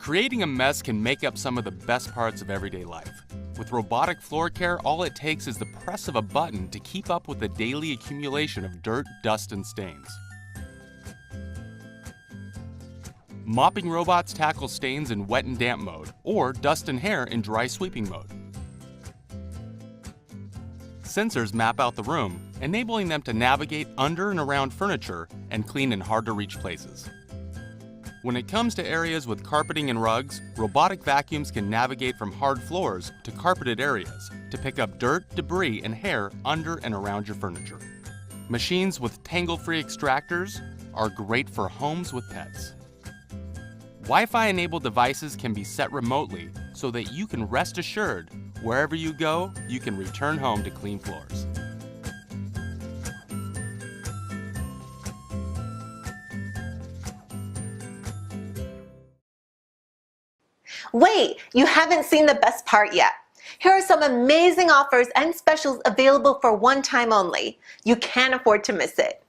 Creating a mess can make up some of the best parts of everyday life. With robotic floor care, all it takes is the press of a button to keep up with the daily accumulation of dirt, dust, and stains. Mopping robots tackle stains in wet and damp mode, or dust and hair in dry sweeping mode. Sensors map out the room, enabling them to navigate under and around furniture and clean in hard-to-reach places. When it comes to areas with carpeting and rugs, robotic vacuums can navigate from hard floors to carpeted areas to pick up dirt, debris, and hair under and around your furniture. Machines with tangle-free extractors are great for homes with pets. Wi-Fi-enabled devices can be set remotely so that you can rest assured wherever you go, you can return home to clean floors. Wait, you haven't seen the best part yet. Here are some amazing offers and specials available for one time only. You can't afford to miss it.